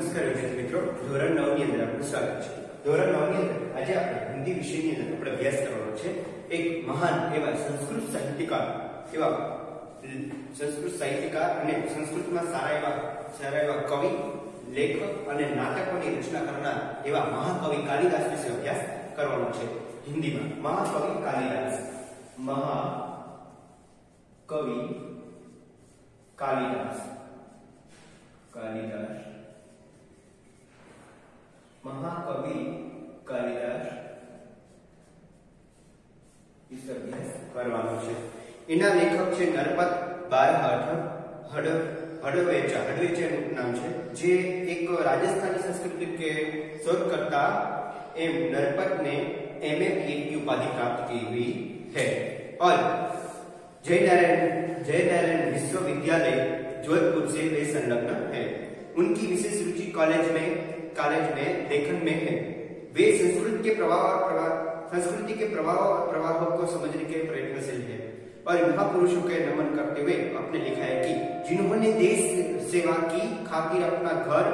નમસ્કાર વિદ્યાર્થી મિત્રો, ધોરણ 9 ની અંદર આપનું સ્વાગત છે। ધોરણ 9 ની અંદર આજે આપણે હિન્દી વિષયની અંદર આપણે અભ્યાસ કરવાનો છે એક મહાન એવા સંસ્કૃત સાહિત્યકાર અને સંસ્કૃતમાં સારા એવા કવિ, લેખક અને નાટકોની રચના કરનાર એવા મહાકવિ કાલિદાસ વિશે અભ્યાસ કરવાનો છે। હિન્દીમાં મહાકવિ કાલિદાસ, મહાકવિ कालिदास, महाकवि कालिदास इस अभ्यास करवानो छे। एना लेखक छे नरपत हडवेचा नाम छे, जे एक राजस्थानी संस्कृति के शोधकर्ता एम नरपत ने एमए की उपाधि प्राप्त की हुई है और जयनारायण विश्वविद्यालय जोधपुर से वे संलग्न है। उनकी विशेष रुचि कॉलेज में लेखन में है। वे संस्कृति के प्रभाव और प्रभावों को समझने के प्रयत्नशील है और महापुरुषों के नमन करते हुए अपने लिखा है कि जिन्होंने देश सेवा की खातिर अपना घर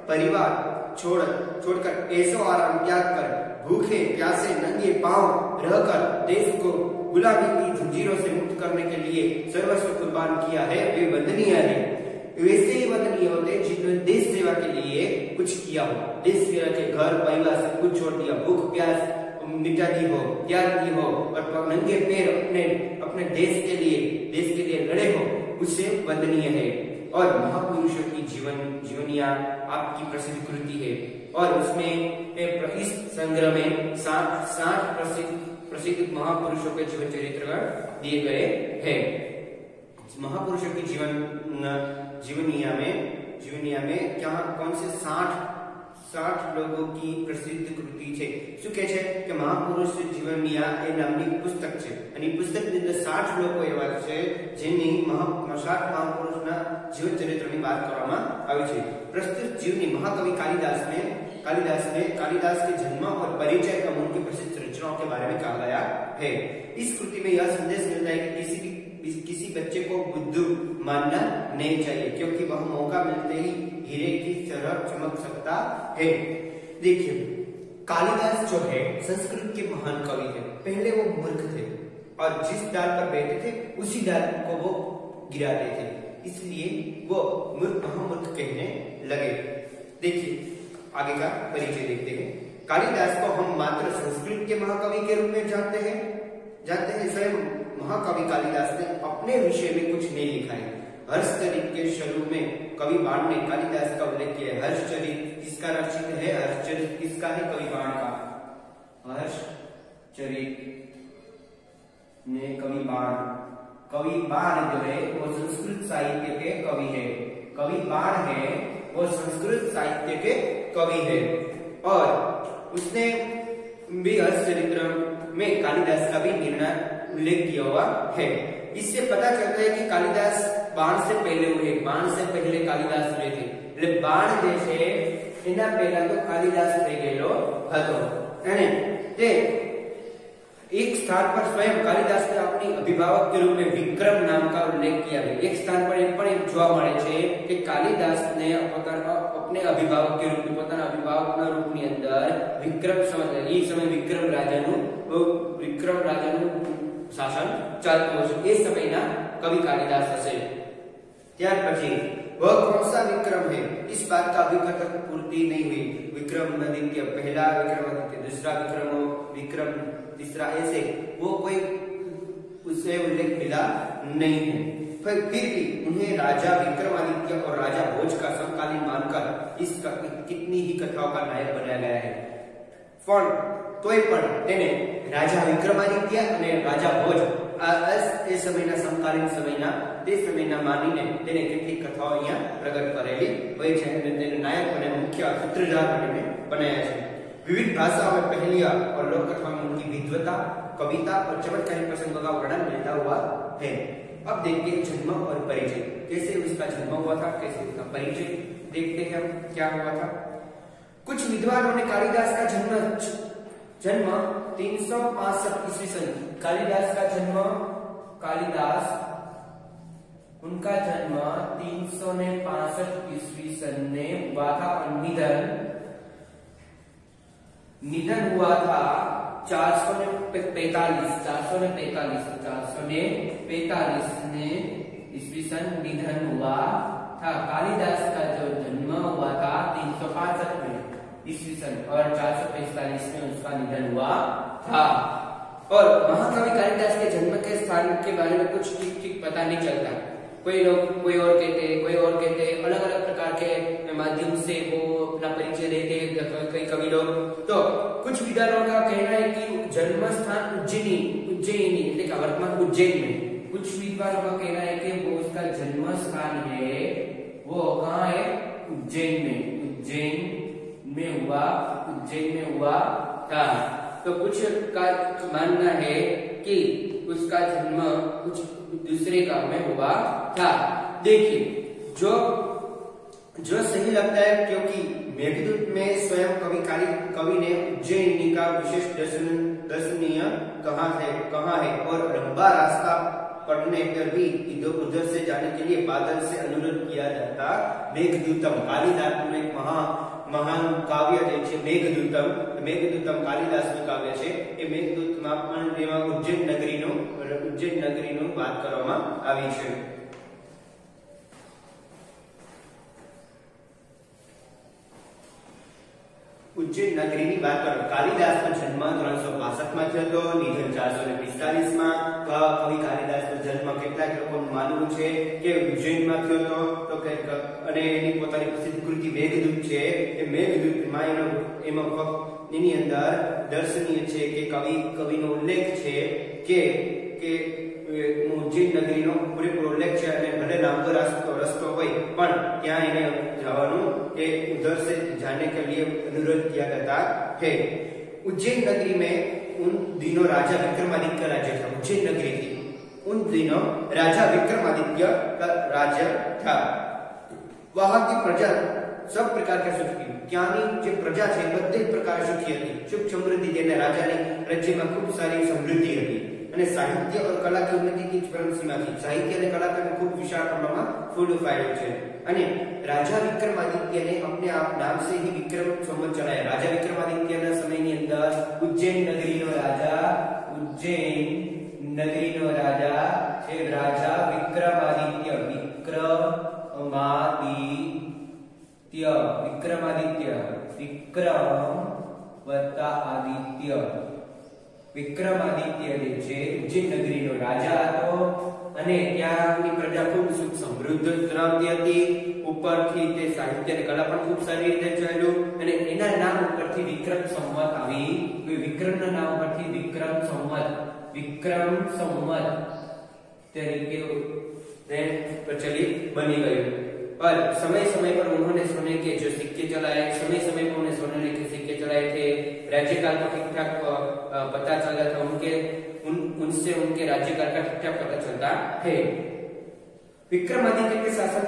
परिवार छोड़कर ऐसो आराम त्याग कर भूखे प्यासे नंगे पांव रहकर देश को गुलामी की जंजीरों से मुक्त करने के लिए सर्वस्व कुर्बान किया है, वे वंदनीय है। वैसे ही वंदनीय होते जिन्होंने देश सेवा के लिए कुछ किया हो, देश सेवा के घर परिवार सब कुछ छोड़ दिया, भूख प्यास मिटा दी हो, त्याग दी हो और नंगे पैर अपने देश के लिए लड़े हो, उससे वंदनीय है। और महापुरुषों की जीवनिया आपकी प्रसिद्ध कृति है और उसमें इस संग्रह में 60 प्रसिद्ध महापुरुषों के जीवन चरित्र दिए गए हैं। महापुरुषों की जीवनिया में क्या कौन से 60 लोगों की प्रसिद्ध कृति છે। શું કહે છે કે મહાપુરુષ જીવનિયા એ નામની પુસ્તક છે અને ಈ પુસ્તકની અંદર 60 લોકો એવા છે જેની 60 મહાપુરુષના જીવન ચરિત્રની વાત કરવામાં આવી છે। પ્રસ્તુત જીવની महाकवि कालिदास के जन्म और परिचय का उनकी प्रसिद्ध रचनाओं के बारे में कहा गया है। इस कृति में यह संदेश मिलता है कि किसी बच्चे को बुद्धू मानना नहीं चाहिए क्योंकि वह मौका मिलते ही हीरे की तरह चमक सकता है। देखिए, कालिदास जो है संस्कृत के महान कवि है। पहले वो मूर्ख थे और जिस डाल पर बैठे थे उसी डाल को वो गिराते थे, इसलिए वो महामूर्ख कहने लगे। देखिए आगे का परिचय देखते हैं। कालिदास को हम मात्र संस्कृत के महाकवि के रूप में जानते हैं। स्वयं महाकवि कालिदास ने अपने विषय में कुछ नहीं लिखा है। हर्षचरित के शुरू में कवि बाण ने कालिदास का उल्लेख किया है। हर्षचरित किसका रचित है? हर्षचरित किसका है? कवि बाण का। हर्षचरित ने कवि बाण जो है वो संस्कृत साहित्य के कवि है। कवि बाण है वो संस्कृत साहित्य के कवि है और उसने भी हर्षचरित्र में कालिदास का भी निर्णय उल्लेख किया हुआ है। इससे पता चलता है कि कालिदास बाण से पहले कालिदास हुए थे। એટલે બાણ જે છે એના પહેલા તો કાલિદાસ થઈ ગયેલો હતો અને તે एक स्थान पर स्वयं कालिदास ने अपनी अभिभावक के रूप में विक्रम नाम का उल्लेख किया है। एक स्थान पर જોવા મળે છે કે कालिदास ने अपने अभिभावक के रूप में પોતાના અભિભાવકના રૂપની અંદર વિક્રમ समय વિક્રમ રાજાનું શાસન ચાલતું હશે। એ સમયના કવિ કાલિદાસ હશે। ત્યાર પછી वह कौन सा विक्रम है, इस बात का अभी तक पूर्ति नहीं हुई। विक्रमादित्य पहला, विक्रमादित्य दूसरा, विक्रम तीसरा, ऐसे वो कोई उससे उल्लेख मिला नहीं है। फिर भी उन्हें राजा विक्रमादित्य और राजा भोज का समकालीन मानकर इसका कितनी ही कथाओं का नायक बनाया गया है। राजा विक्रमादित्य અને રાજા ભોજ એ સમયના સમકાલીન સમયના માનીને તેને કેટલીક કથાઓ અહીંયા પ્રગટ કરેલી હોય છે અને તેને નાયક અને મુખ્ય સૂત્રધાર બનાવ્યા છે। विविध भाषाओं में पहेलियां और लोक कथा में उनकी विद्वता, कविता और चमत्कारी प्रसंगों का वर्णन मिलता हुआ है। अब देखते हैं जन्म और परिचय। कैसे उसका जन्म हुआ था, कैसे उसका परिचय देखते हैं हम क्या हुआ था। कुछ विद्वानों ने कालिदास का जन्म 365 ईस्वी सन। कालिदास उनका जन्म 365 ईस्वी सन में हुआ था और निधन हुआ था 445 में ईस्वी सन निधन हुआ था। कालिदास का जो जन्म हुआ था 365 में ईस्वी सन और 445 में उसका निधन हुआ था। और महाकवि कालिदास के जन्म के स्थान के बारे में कुछ ठीक पता नहीं चलता। कोई लोग कोई और कहते, अलग अलग प्रकार के माध्यम से वो अपना परिचय देते हैं कई कवि लोग। तो कुछ विद्वानों का कहना है कि जन्म स्थान उज्जैनी वर्तमान उज्जैन में। कुछ विद्वानों का कहना है कि वो उसका जन्म स्थान है वो कहाँ है, उज्जैन में हुआ था। तो कुछ का मानना है कि उसका जन्म कुछ दूसरे गांव में हुआ था। देखिए जो सही लगता है, क्योंकि मेघदूत में स्वयं कवि ने उज्जैनी का विशेष दर्शनीय कहाँ है और लंबा रास्ता पड़ने पर भी इधर उधर से जाने के लिए बादल से अनुरोध किया जाता। मेघदूतम कालिदास નું એક મહાન કાવ્ય જે છે મેઘદૂતમ કાલિદાસનું કાવ્ય છે। એ મેઘદૂતમાં પણ તેમાં ઉજ્જૈન નગરીનું વાત કરવામાં આવી છે। ઉજ્જૈન નગરીની વાત કરો। કાલિદાસનો જન્મ 362 માં થયો હતો, નિધન 445 માં। કવિ કાલિદાસનો જન્મ કેટલાક લોકોનું માનવું છે કે ઉજ્જૈનમાં થયો હતો। તો અને એની પોતાની પ્રસિદ્ધ કૃતિ મેઘદૂત છે। એ મેઘદૂતમાં એમાં એની અંદર દર્શનીય છે કે કવિનો ઉલ્લેખ છે કે ઉજ્જૈન નગરીનો પૂરેપૂરો ઉલ્લેખ છે। અને ભલે લાંબો રસ્તો હોય પણ ત્યાં એને જવાનું કે ઉધર से जाने के लिए अनुरोध किया जाता है। उज्जैन नगरी में उन दिनों राजा विक्रमादित्य राज्य था। उज्जैन नगरी थी उन दिनों राजा विक्रमादित्य का राज्य था। वहां की प्रजा सब प्रकार के सुख थी। ત્યાંની જે પ્રજા છે બધે પ્રકાર સુખી હતી, સુખ સમૃદ્ધિ તેને રાજાની રાજ્યમાં ખૂબ સારી સમૃદ્ધિ હતી। અને સાહિત્ય और कला की उन्नति की चरम सीमा थी। साहित्य અને कला में खूब विशाल प्रमाणમાં फूल फायदो છે। અને राजा विक्रमादित्य ने अपने आप नाम से ही विक्रम संवत चलाया। राजा विक्रमादित्य ना समय ની અંદર ઉજ્જૈન નગરીનો રાજા છે રાજા વિક્રમાદિત્ય જે છે ઉજ્જૈન નગરીનો રાજા હતો। અને ત્યાંની પ્રજા ખૂબ સુખ સમૃદ્ધ ધરાવતી હતી। ઉપરથી તે સાહિત્ય અને કલા પણ ખૂબ સારી રીતે ચાલ્યું। અને એના નામ ઉપરથી વિક્રમ સંવત આવી। વિક્રમના નામ ઉપરથી વિક્રમ સંવત તરીકે प्रचलित बनी गई। और समय समय पर उन्होंने सोने के जो सिक्के चलाए, समय समय पर उन्होंने सोने के सिक्के चलाए थे। राज्यकाल का ठीक ठाक पता चला था उनसे उनके राज्यकाल का ठीक ठाक पता चलता है। विक्रमादित्य के शासन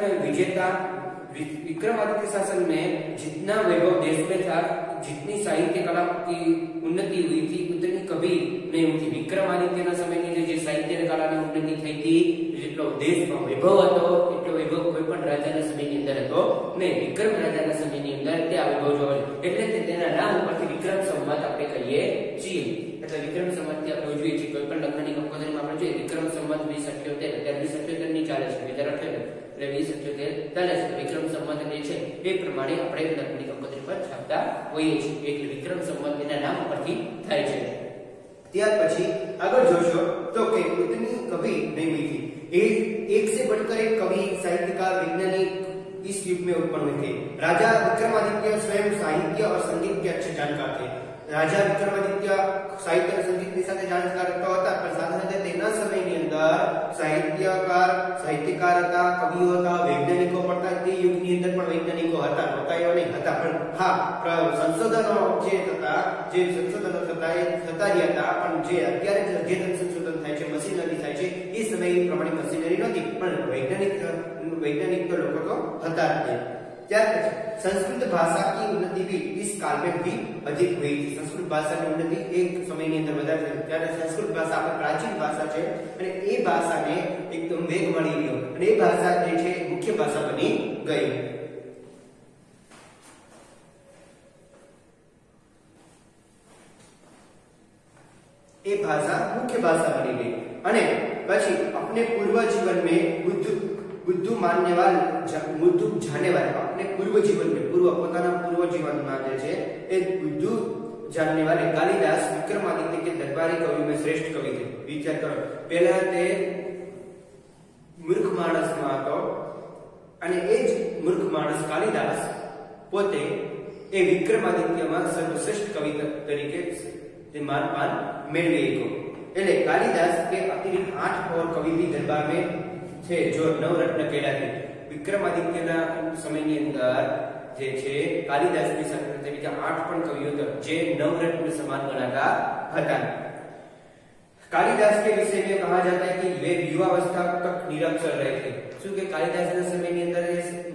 में जितना वैभव देश में था, जितनी साहित्य कला की उन्नति हुई थी उतनी कभी नहीं हुई थी। विक्रमादित्य ना समय ની જે સાહિત્ય અને કલાની ઉન્નતિ થઈ હતી, જેટલો દેશમાં વૈભવ હતો એટલો વૈભવ કોઈ પણ રાજાના સમયની અંદર હતો નહીં। વિક્રમ રાજાના સમયની અંદર તે આ વૈભવ જોવા એટલે તેના નામ ઉપરથી વિક્રમ સંવત આપણે કહીએ છીએ। એટલે વિક્રમ સંવતથી આપણે જોઈએ છીએ કોઈ પણ લગ્નની કંકોત્રીમાં આપણે જોઈએ વિક્રમ સંવત 2078 અત્યારે 2078 ની ચાલે છે 2078 એટલે 2078 ચાલે છે। વિક્રમ સંવત જે છે એ પ્રમાણે આપણે લગ્નની કંકોત્રી પર છાપતા હોઈએ છીએ। એટલે વિક્રમ સંવત એના નામ ઉપરથી થાય છે। ત્યાર પછી આગળ જોશો તો કે ઉતની कवि नहीं हुई थी। एक से बढ़कर एक कवि, साहित्यकार, वैज्ञानिक इस युग में उत्पन्न हुए थे। राजा विक्रमादित्य स्वयं साहित्य और संगीत के अच्छे जानकार थे। राजा विक्रमादित्य साहित्य और संगीत ની સાથે જાણકાર હતા, પણ સાથે સાથે તેના સમયની અંદર સાહિત્યકાર હતા, કવિઓ હતા, વૈજ્ઞાનિકો પણ હતા। તે યુગની અંદર પણ વૈજ્ઞાનિકો હતા, નહોતા એવા નહીં હતા, પણ હા સંશોધનો જે સંશોધનો થતા રહ્યા હતા। પણ જે અત્યારે જે અદ્યતન સંશોધન થાય છે, મશીનરી થાય છે, એ સમય પ્રમાણે મશીનરી નહોતી, પણ વૈજ્ઞાનિક તો લોકો તો હતા જ। ત્યાર પછી संस्कृत भाषा की उन्नति भी इस काल में भी अधिक हुई थी। संस्कृत भाषा की उन्नति एक समय ની અંદર વધારે થઈ ત્યારે સંસ્કૃત ભાષા આપણી પ્રાચીન ભાષા છે અને એ ભાષાને એકદમ વેગ મળી રહ્યો અને એ ભાષા જે છે મુખ્ય ભાષા બની ગઈ। ये भाषा मुख्य भाषा बनी गई અને પછી अपने पूर्व जीवन में बुद्धू मानने वाले बुद्धू जाने वाले अपने पूर्व जीवन में पोताना पूर्व जीवन में जे छे ए बुद्धू जानने वाले कालिदास विक्रमादित्य के दरबारी कवियों में श्रेष्ठ कवि थे। विचार करो पहला ते मूर्ख माणस में હતો અને એ જ મૂર્ખ માણસ કાલિદાસ પોતે એ વિક્રમાદિત્યમાં સર્વશ્રેષ્ઠ કવિ તરીકે તે માન મેળવી ગયો। એટલે કાલિદાસ के अतिरिक्त 8 और कवि भी दरबार में थे जो नवरत्न कहलाते। विक्रमादित्यना समयની અંદર જે છે કાલિદાસની સાથે બીજા 8 પણ કવિઓ હતા જે નવરત્ન સમાન ગણાતા હતા। कालिदास के विषय में कहा जाता है कि वे युवावस्था तक निरक्षर रहे थे। શું કે કાલિદાસના સમયની અંદર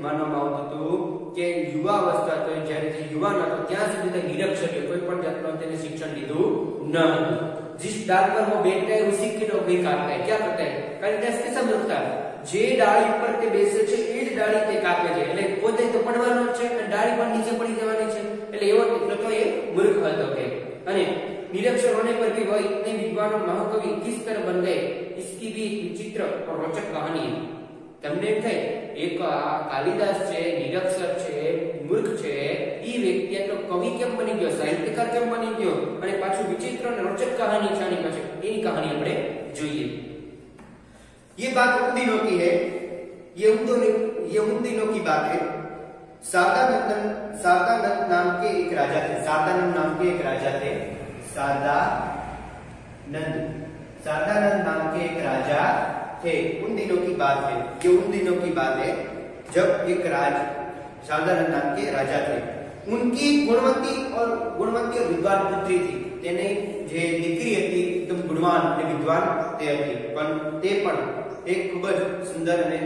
માનવામાં આવતું હતું કે યુવાवस्था તો જ્યારે તે યુવાન હતો ત્યાં સુધી તે નિરક્ષર હતો, કોઈ પણ જાતનું તેને શિક્ષણ લીધું ન હતું। जिस डाल पर वो बैठता है उसी की नौकरी काटता है। क्या करता है कालिदास कैसा मूर्ख था जे डाળી પર તે બેસે છે એ જ डाળી તે કાપે છે। એટલે પોતે તો પડવાનો જ છે અને डाળી પણ નીચે પડી જવાની છે। એટલે એવો તો એ મૂર્ખ હતો કે અને निरक्षर होने पर भी वह इतने विद्वान और महाकवि किस तरह बन गए इसकी भी विचित्र और रोचक कहानी है। તમને એમ થાય એક કાલિદાસ છે નિરક્ષર છે મૂર્ખ છે ઈ વ્યક્તિ એટલો કવિ કેમ બની ગયો, સાહિત્યકાર કેમ બની ગયો અને પાછું વિચિત્ર અને રોચક કહાની છે આની પાછળ એની કહાની આપણે જોઈએ। ये बात उन दिनों की है, ये उन दिनों की बात है। शारदानंद नाम के एक राजा थे। शारदानंद नाम के एक राजा थे। शारदानंद नाम के एक राजा थे। उन दिनों की बात है, ये उन दिनों की बात है जब एक शारदानंद नाम के राजा थे। उनकी गुणवंती और विद्वान पुत्री थी। तेने जे दीकरी हती एकदम गुणवान અને વિદ્વાન તે હતી પણ તે પણ એક ખૂબ જ સુંદર અને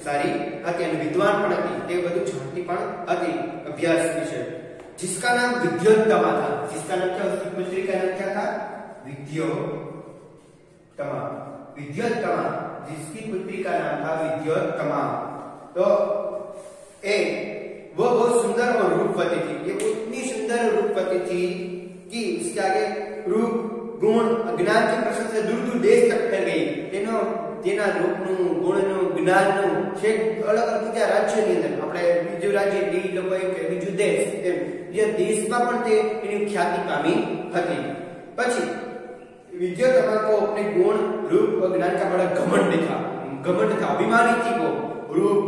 સારી હતી અને વિદ્વાન પણ હતી। તે બધું જાણતી પણ હતી અભ્યાસ વિશે। जिसका नाम विद्योत्तमा था। जिसका नाम क्या, उसकी पुत्री का नाम क्या था? विद्योत्तमा। विद्योत्तमा जिसकी पुत्री का नाम था विद्योत्तमा। तो वो बहुत सुंदर और रूपवती थी। ये इतनी सुंदर और रूपवती थी कि इसके आगे रूप गुण ज्ञान के प्रशंसा से दूर दूर देश तक फैल गई। તેના રૂપનું ગુણનું જ્ઞાનનું છેક અલગ અલગ બીજા રાજ્યની અંદર આપણે બીજું રાજ્ય ડી લોકો કે બીજું દેશ એમ બીજા દેશમાં પણ તે એની ખ્યાતિ પામી હતી। પછી विद्योत्तमा को अपने गुण रूप और ज्ञान का बड़ा घमंड था। अभिमानी थी वो। रूप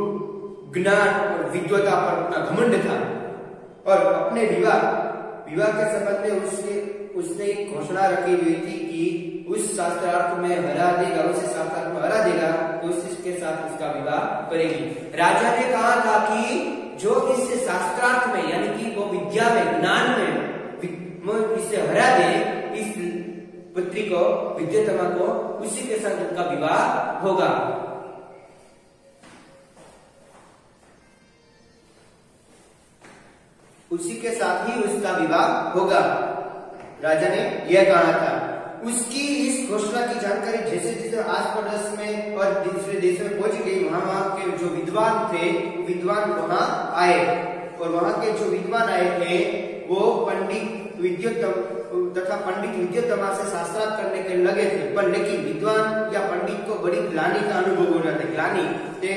ज्ञान और विद्वता पर अपना घमंड था और अपने विवाह के संबंध में उसने एक घोषणा रखी हुई थी कि उस शास्त्रार्थ में हरा देगा, उसे शास्त्रार्थ में हरा देगा तो उसके साथ उसका विवाह करेगी। राजा ने कहा था कि जो इस शास्त्रार्थ में यानी कि वो विद्या में ज्ञान में इसे हरा दे इस पुत्री को विद्योत्तमा को उसी के साथ उनका विवाह होगा। उसी के साथ ही उसका विवाह होगा, राजा ने यह कहा था। उसकी इस घोषणा की जानकारी जैसे जैसे आस पड़ोस में और दूसरे देशों में पहुंच गई, वहां के जो विद्वान थे विद्वान वहां आए और वहां के जो विद्वान आए थे वो पंडित विद्योत्तमा से शास्त्रार्थ करने के लगे थे। पर लेकिन विद्वान या पंडित को बड़ी ग्लानि का अनुभव हो रहा था। ग्लानि ते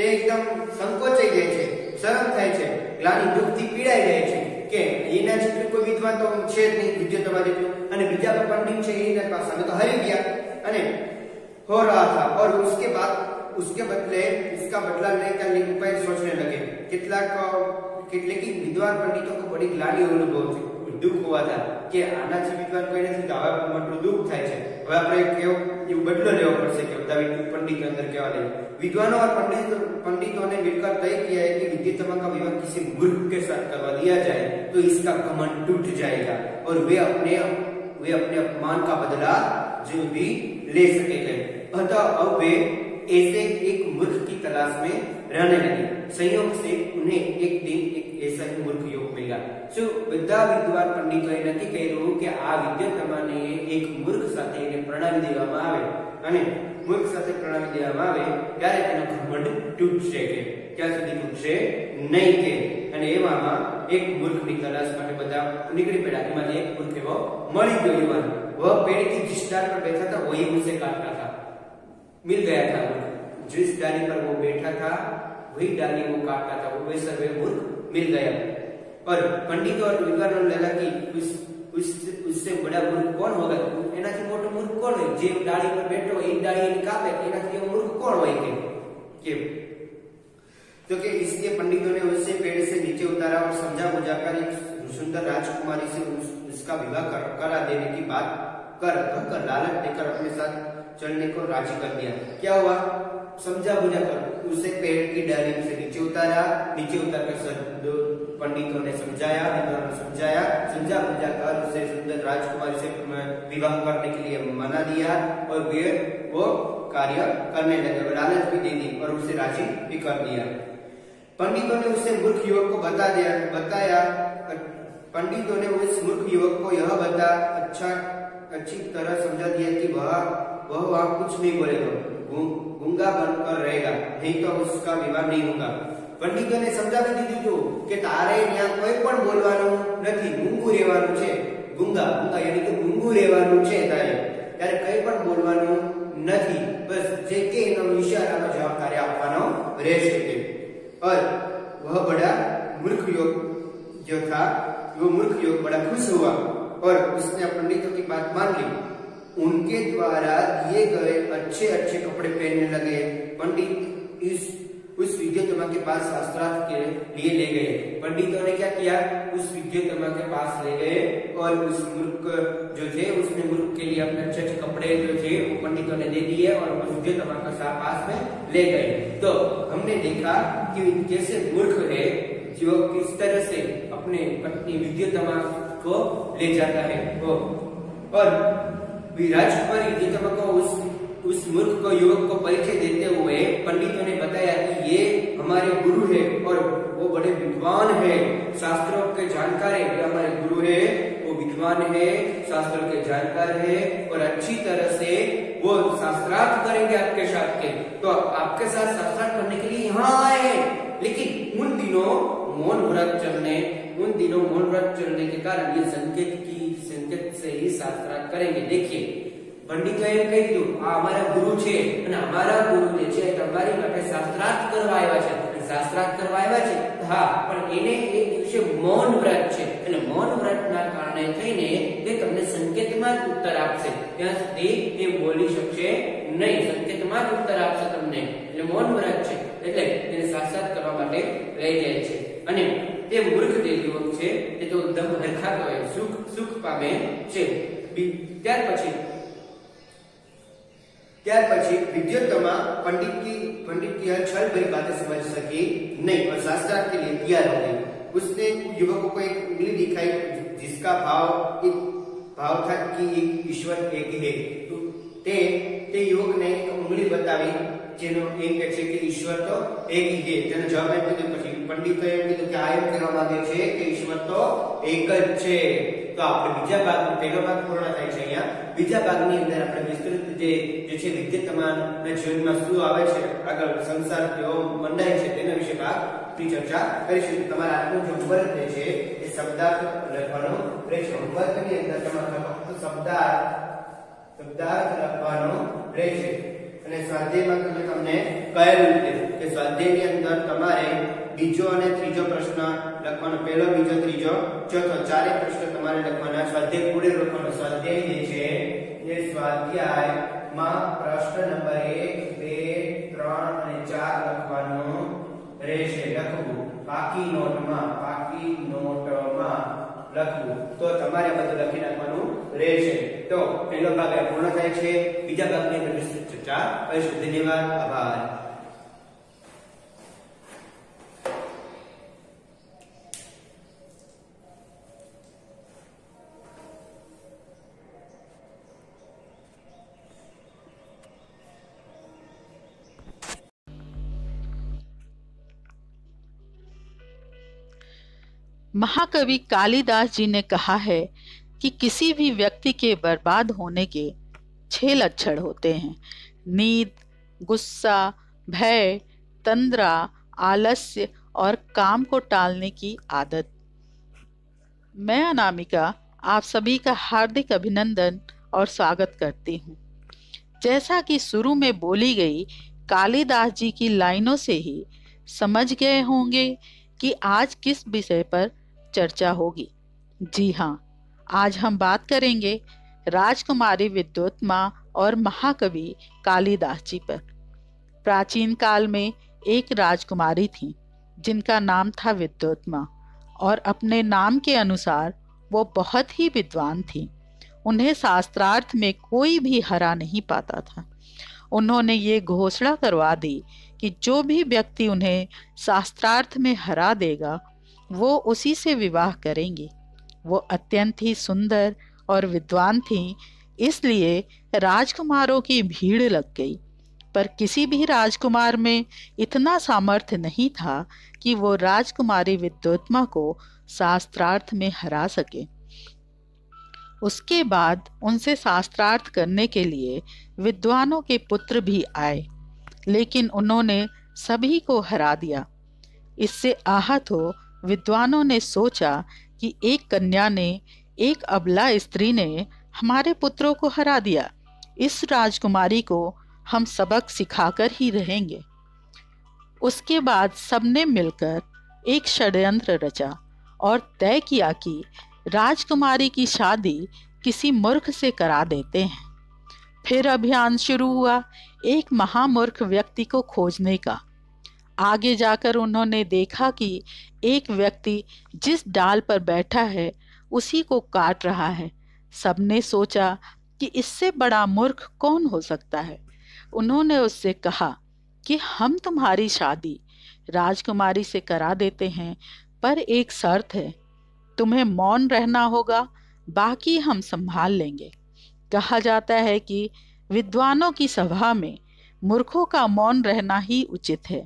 एकदम संकोचाई जाए छे, शरम थाय छे, ग्लानि दुखથી પીડાઈ જાય છે કે એના જેટલું કોઈ વિદ્વાન તો છે જ નહીં વિદ્યોત્તમા જેટલું અને બીજા કોઈ પંડિત છે એના પાસે અમે તો હારી ગયા અને हो रहा था। और उसके बदले इसका बदला लेने का उपाय सोचने लगे। કેટલીક વિદ્વાન પંડિતો को बड़ी ग्लानि अनुभव थी, दुख हुआ था कि આનાથી વિદ્વાન કોઈ નથી તો હવે મોટું દુખ થાય છે। હવે આપણે કેવો બદલો લેવો પડશે કે બધા पंडित अंदर क्या ले। विद्वानों और पंडितों ने मिलकर तय किया है कि विद्योत्तमा का विवाह किसी मूर्ख के साथ करवा दिया जाए तो इसका घमंड टूट जाएगा और वे अपने अपमान का बदला जो भी ले सकेंगे। अतः अब वे ऐसे एक मूर्ख की तलाश क्लास में रहने लगे। संयोग से उन्हें एक दिन एक ऐसा ही मूर्ख युवक मिला। जो બધા વિદ્વાન પંડિતોએ નક્કી કર્યું કે આ વિદ્યાત્માને એક મૂર્ખ સાથે એને પ્રણાવી દેવામાં આવે અને મૂર્ખ સાથે પ્રણાવી દેવામાં આવે ત્યારે તેનો ઘમંડ તૂટશે કે ત્યાં સુધી તૂટશે નહીં કે અને એવામાં એક મૂર્ખની તલાશ માટે બધા નીકળી પડ્યા। એમાં એક મૂર્ખ એવો મળી ગયો યુવાન। वह पेड़ की जिस डाल पर बैठा था वही उसे काटता था। मिल गया था जिस डाली पर वो बैठा था वही डाली वो काटता था। वो वैसा वे मूर्ख मिल गया। और पंडितों और विद्वानों ने लगा कि उससे बड़ा मूर्ख कौन होगा? एनाथी मोटो मूर्ख कौन है? जे डाली पर बैठो एक डाली ने कापे एनाथी मूर्ख कौन होय के? तो कि इसलिए पंडितों ने उससे पेड़ से नीचे उतारा और समझा बुझाकर एक सुंदर राजकुमारी से उसका विवाह करा देने की बात कर लालच देकर अपने साथ चलने को राजी कर दिया। क्या हुआ? समझा बुझाकर उसे पेड़ की डाली से नीचे उतारा। नीचे उतारकर पंडितों ने समझाया, विद्वानों ने समझाया, समझा बुझाकर उसे सुंदर राजकुमारी से विवाह करने के लिए मना दिया और वे वो कार्य करने लगे। लालच भी दे दी और उसे राजी भी कर दिया। पंडितों ने उसे मूर्ख युवक को बताया। पंडितों ने उस मूर्ख युवक को यह अच्छी तरह समझा दिया कि वह वहां कुछ नहीं बोलेगा, गूंगा बनकर रहेगा, नहीं तो उसका विवाह नहीं होगा। पंडितों ने समझाવી દીધું હતું કે તારે ત્યાં કોઈ પણ બોલવાનું નથી, ગૂંગું રહેવાનું છે। ગૂંગા યાनी કે ગૂંગું રહેવાનું છે તારે, ત્યારે કંઈ પણ બોલવાનું નથી, બસ જે કે એનો ઇશારામાં જવાબ તારે આપવાનો રહેશે। और वह बड़ा मूर्ख युवक जो था, वो मूर्ख युवक बड़ा खुश हुआ और उसने पंडितों की बात मान ली। उनके द्वारा दिए गए अच्छे कपड़े पहनने लगे। पंडित उस विद्यात्मा के पास शास्त्रार्थ के लिए ले गए। पंडितों ने क्या किया? उस विद्यात्मा के पास ले गए और उस मूर्ख जो थे उसने मूर्ख के लिए अपने अच्छे कपड़े जो थे वो पंडितों ने दे दिए और उस विद्यात्मा के पास में ले गए। तो हमने देखा कि कैसे मूर्ख है जो किस तरह से अपने पत्नी विद्यात्मा को ले जाता है। और राजकुमारी विद्यात्मा को उस मूर्ख को युवक को परिचय देते हुए पंडितों ने बताया कि ये हमारे गुरु है और वो बड़े विद्वान है, शास्त्रों के जानकार है। हमारे गुरु है, वो विद्वान है, शास्त्रों के जानकार है और अच्छी तरह से वो शास्त्रार्थ करेंगे आपके साथ के। तो आपके साथ शास्त्रार्थ करने के लिए यहाँ आए हैं। लेकिन उन दिनों मौन व्रत चलने के कारण ये संकेत से ही शास्त्रार्थ करेंगे। देखिए पंडितों એમ કહી દીધું આ અમારા ગુરુ છે અને અમારા ગુરુ જે છે તમારી માટે શાસ્ત્રાર્થ કરવા આવ્યા છે। શાસ્ત્રાર્થ કરવા આવ્યા છે હા, પણ એને એક દિવસે મૌન વ્રત છે એટલે મૌન વ્રતના કારણે થઈને તે તમને સંકેતમાં જ ઉત્તર આપશે, ત્યાં સુધી તે બોલી શકશે નહીં, સંકેતમાં જ ઉત્તર આપશે તમને। એટલે મૌન વ્રત છે એટલે તેને શાસ્ત્રાર્થ કરવા માટે લઈ જાય છે। અને તે મૂર્ખ જે યુવક છે તે તો એકદમ હરખાતો હોય, સુખ પામે છે। ત્યાર પછી विद्यात्मा पंडित की हर छल भरी बातें समझ सकी नहीं और शास्त्रार्थ के लिए तैयार हो गई। उसने युवकों को एक उंगली दिखाई जिसका भाव था कि ईश्वर एक है। ते युवक ने एक उंगली बतावी જેનો એમ કહે છે કે ઈશ્વર તો એક જ છે। તેનો જવાબ એમ કીધું પછી પંડિતો એમ કીધું કે આ એમ કહેવા માંગે છે કે ઈશ્વર તો એક જ છે। તો આપણે બીજા ભાગનો પહેલો ભાગ પૂર્ણ થાય છે। અહીંયા બીજા ભાગની અંદર આપણે વિસ્તૃત જે છે વિદ્યાત્માના જીવનમાં શું આવે છે, આગળ સંસાર કેવો મંડાય છે તેના વિશે ભાગની ચર્ચા કરીશું। તમારા આજનું જે હોમવર્ક છે એ શબ્દાર્થ લખવાનો રહેશે। હોમવર્કની અંદર તમારે ફક્ત શબ્દાર્થ લખવાનો રહેશે। અને સ્વાધ્યાયમાં તમને કહેલું છે કે સ્વાધ્યાયની અંદર તમારે બીજો અને ત્રીજો પ્રશ્ન લખવાનો, પહેલો, બીજો, ત્રીજો, ચોથો, ચારે પ્રશ્ન તમારે લખવાના। સ્વાધ્યાય પૂરે લખવાનો। સ્વાધ્યાય જે છે એ સ્વાધ્યાયમાં પ્રશ્ન નંબર 1, 2, 3 અને 4 લખવાનો રહેશે। લખવું પાકી નોટમાં લખવું। તો તમારે બધું લખી નાખવાનું રહેશે। તો પહેલો ભાગ પૂર્ણ થાય છે। બીજા ભાગની અંદર વિસ્તૃત ચર્ચા કરીશું। ધન્યવાદ, આભાર। महाकवि कालिदास जी ने कहा है कि किसी भी व्यक्ति के बर्बाद होने के 6 लक्षण होते हैं: नींद, गुस्सा, भय, तंद्रा, आलस्य और काम को टालने की आदत। मैं अनामिका आप सभी का हार्दिक अभिनंदन और स्वागत करती हूँ। जैसा कि शुरू में बोली गई कालिदास जी की लाइनों से ही समझ गए होंगे कि आज किस विषय पर चर्चा होगी। जी हाँ, आज हम बात करेंगे राजकुमारी विद्योत्मा और महाकवि कालिदास जी पर। प्राचीन काल में एक राजकुमारी थी जिनका नाम था विद्योत्मा, और अपने नाम के अनुसार वो बहुत ही विद्वान थी। उन्हें शास्त्रार्थ में कोई भी हरा नहीं पाता था। उन्होंने ये घोषणा करवा दी कि जो भी व्यक्ति उन्हें शास्त्रार्थ में हरा देगा वो उसी से विवाह करेंगी। वो अत्यंत ही सुंदर और विद्वान थी, इसलिए राजकुमारों की भीड़ लग गई। पर किसी भी राजकुमार में इतना सामर्थ्य नहीं था कि वो राजकुमारी विद्योत्मा को शास्त्रार्थ में हरा सके। उसके बाद उनसे शास्त्रार्थ करने के लिए विद्वानों के पुत्र भी आए, लेकिन उन्होंने सभी को हरा दिया। इससे आहत हो विद्वानों ने सोचा कि एक कन्या ने, एक अबला स्त्री ने हमारे पुत्रों को हरा दिया। इस राजकुमारी को हम सबक सिखाकर ही रहेंगे। उसके बाद सबने मिलकर एक षड्यंत्र रचा और तय किया कि राजकुमारी की शादी किसी मूर्ख से करा देते हैं। फिर अभियान शुरू हुआ एक महामूर्ख व्यक्ति को खोजने का। आगे जाकर उन्होंने देखा कि एक व्यक्ति जिस डाल पर बैठा है उसी को काट रहा है। सबने सोचा कि इससे बड़ा मूर्ख कौन हो सकता है। उन्होंने उससे कहा कि हम तुम्हारी शादी राजकुमारी से करा देते हैं, पर एक शर्त है, तुम्हें मौन रहना होगा, बाकी हम संभाल लेंगे। कहा जाता है कि विद्वानों की सभा में मूर्खों का मौन रहना ही उचित है।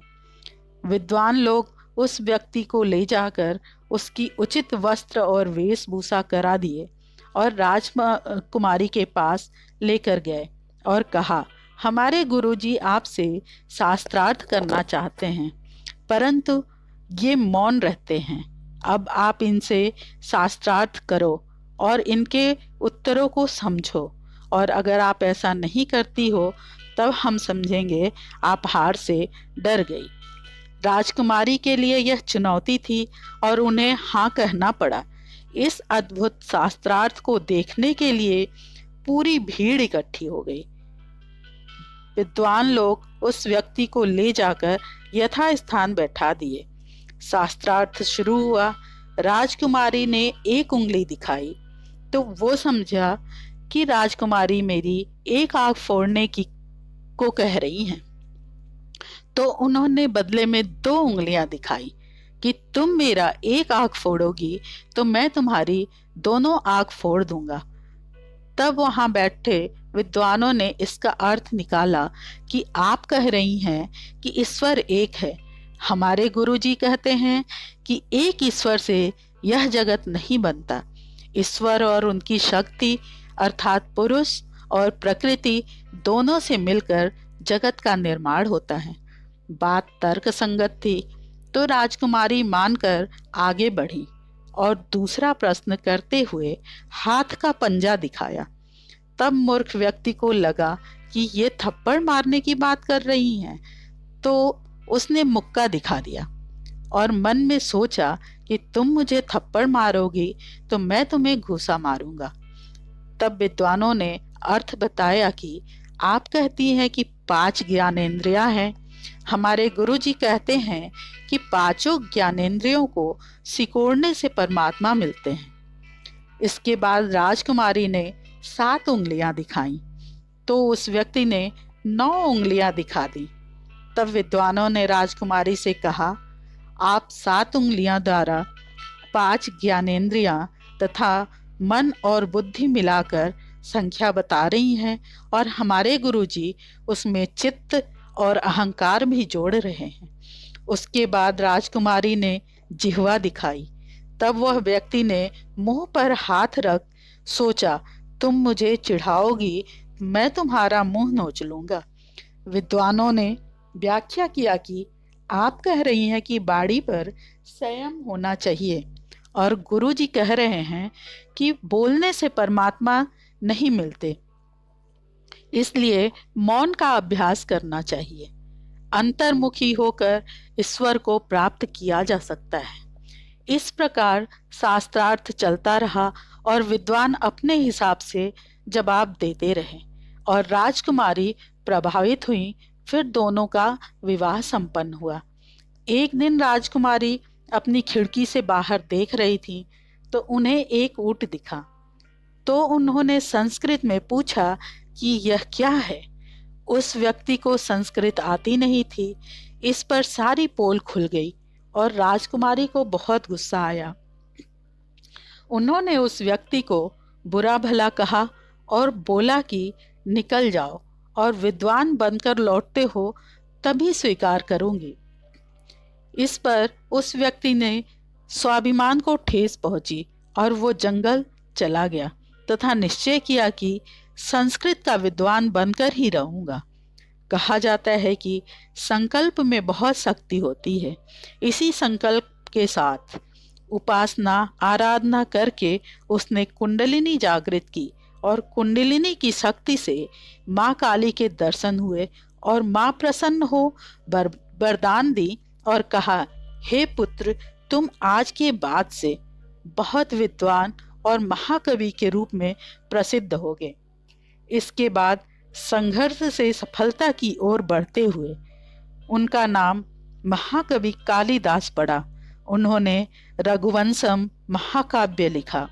विद्वान लोग उस व्यक्ति को ले जाकर उसकी उचित वस्त्र और वेशभूषा करा दिए और राजकुमारी के पास लेकर गए और कहा, हमारे गुरुजी आपसे शास्त्रार्थ करना चाहते हैं, परंतु ये मौन रहते हैं। अब आप इनसे शास्त्रार्थ करो और इनके उत्तरों को समझो, और अगर आप ऐसा नहीं करती हो तब हम समझेंगे आप हार से डर गई। राजकुमारी के लिए यह चुनौती थी और उन्हें हाँ कहना पड़ा। इस अद्भुत शास्त्रार्थ को देखने के लिए पूरी भीड़ इकट्ठी हो गई। विद्वान लोग उस व्यक्ति को ले जाकर यथास्थान बैठा दिए। शास्त्रार्थ शुरू हुआ। राजकुमारी ने एक उंगली दिखाई तो वो समझा कि राजकुमारी मेरी एक आंख फोड़ने की को कह रही हैं। तो उन्होंने बदले में 2 उंगलियां दिखाई कि तुम मेरा एक आंख फोड़ोगी तो मैं तुम्हारी दोनों आंख फोड़ दूंगा। तब वहां बैठे विद्वानों ने इसका अर्थ निकाला कि आप कह रही हैं कि ईश्वर एक है। हमारे गुरुजी कहते हैं कि एक ईश्वर से यह जगत नहीं बनता। ईश्वर और उनकी शक्ति अर्थात पुरुष और प्रकृति दोनों से मिलकर जगत का निर्माण होता है। बात तर्क संगत थी तो राजकुमारी मानकर आगे बढ़ी और दूसरा प्रश्न करते हुए हाथ का पंजा दिखाया। तब मूर्ख व्यक्ति को लगा कि ये थप्पड़ मारने की बात कर रही हैं, तो उसने मुक्का दिखा दिया और मन में सोचा कि तुम मुझे थप्पड़ मारोगी तो मैं तुम्हें घूसा मारूंगा। तब विद्वानों ने अर्थ बताया कि आप कहती हैं कि 5 ज्ञानेंद्रियां हैं। हमारे गुरुजी कहते हैं कि 5 ज्ञानेंद्रियों को सिकोड़ने से परमात्मा मिलते हैं। इसके बाद राजकुमारी ने 7 उंगलियां दिखाई तो उस व्यक्ति ने 9 उंगलियां दिखा दी। तब विद्वानों ने राजकुमारी से कहा, आप 7 उंगलियां द्वारा 5 ज्ञानेंद्रियां तथा मन और बुद्धि मिलाकर संख्या बता रही हैं और हमारे गुरुजी उसमें चित्त और अहंकार भी जोड़ रहे हैं। उसके बाद राजकुमारी ने जिह्वा दिखाई। तब वह व्यक्ति ने मुंह पर हाथ रख सोचा, तुम मुझे चिढ़ाओगी, मैं तुम्हारा मुंह नोच लूंगा। विद्वानों ने व्याख्या किया कि आप कह रही हैं कि बाड़ी पर संयम होना चाहिए और गुरुजी कह रहे हैं कि बोलने से परमात्मा नहीं मिलते, इसलिए मौन का अभ्यास करना चाहिए। अंतर्मुखी होकर ईश्वर को प्राप्त किया जा सकता है। इस प्रकार शास्त्रार्थ चलता रहा और विद्वान अपने हिसाब से जवाब देते रहे और राजकुमारी प्रभावित हुई। फिर दोनों का विवाह संपन्न हुआ। एक दिन राजकुमारी अपनी खिड़की से बाहर देख रही थी तो उन्हें एक ऊंट दिखा। तो उन्होंने संस्कृत में पूछा कि यह क्या है। उस व्यक्ति को संस्कृत आती नहीं थी। इस पर सारी पोल खुल गई और राजकुमारी को बहुत गुस्सा आया। उन्होंने उस व्यक्ति को बुरा भला कहा और बोला कि निकल जाओ और विद्वान बनकर लौटते हो तभी स्वीकार करूंगी। इस पर उस व्यक्ति ने स्वाभिमान को ठेस पहुंची और वो जंगल चला गया तथा निश्चय किया कि संस्कृत का विद्वान बनकर ही रहूंगा। कहा जाता है कि संकल्प में बहुत शक्ति होती है। इसी संकल्प के साथ उपासना आराधना करके उसने कुंडलिनी जागृत की और कुंडलिनी की शक्ति से माँ काली के दर्शन हुए और माँ प्रसन्न हो वरदान दी और कहा, हे पुत्र, तुम आज के बाद से बहुत विद्वान और महाकवि के रूप में प्रसिद्ध होगे। इसके बाद संघर्ष से सफलता की ओर बढ़ते हुए उनका नाम महाकवि कालिदास पड़ा। उन्होंने रघुवंशम महाकाव्य लिखा,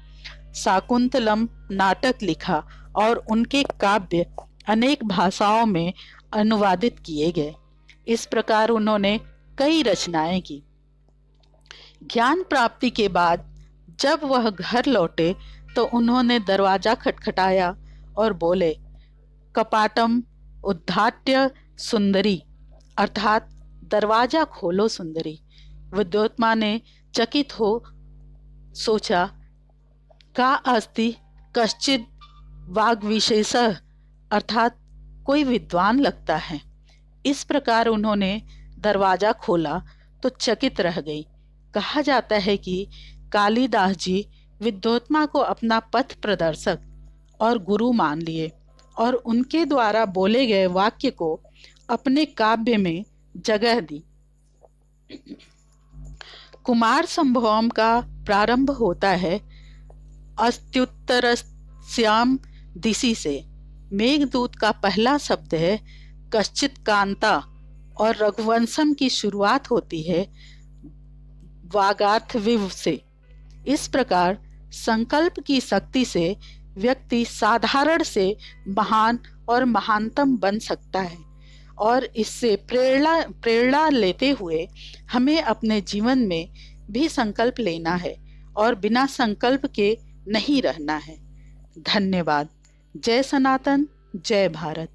शाकुंतलम नाटक लिखा और उनके काव्य अनेक भाषाओं में अनुवादित किए गए। इस प्रकार उन्होंने कई रचनाएं की। ज्ञान प्राप्ति के बाद जब वह घर लौटे तो उन्होंने दरवाजा खटखटाया और बोले, कपाटम उद्घाट्य सुंदरी, अर्थात दरवाजा खोलो सुंदरी। विद्योत्मा ने चकित हो सोचा, का अस्ति कश्चित वाग्विशेषः, अर्थात कोई विद्वान लगता है। इस प्रकार उन्होंने दरवाजा खोला तो चकित रह गई। कहा जाता है कि कालिदास जी विद्योत्मा को अपना पथ प्रदर्शक और गुरु मान लिए और उनके द्वारा बोले गए वाक्य को अपने काव्य में जगह दी। कुमार संभवम का प्रारंभ होता है अस्त्युत्तरस्याम दिशि से। मेघदूत का पहला शब्द है कश्चित कांता और रघुवंशम की शुरुआत होती है वागार्थविव से। इस प्रकार संकल्प की शक्ति से व्यक्ति साधारण से महान और महानतम बन सकता है और इससे प्रेरणा लेते हुए हमें अपने जीवन में भी संकल्प लेना है और बिना संकल्प के नहीं रहना है। धन्यवाद। जय सनातन, जय भारत।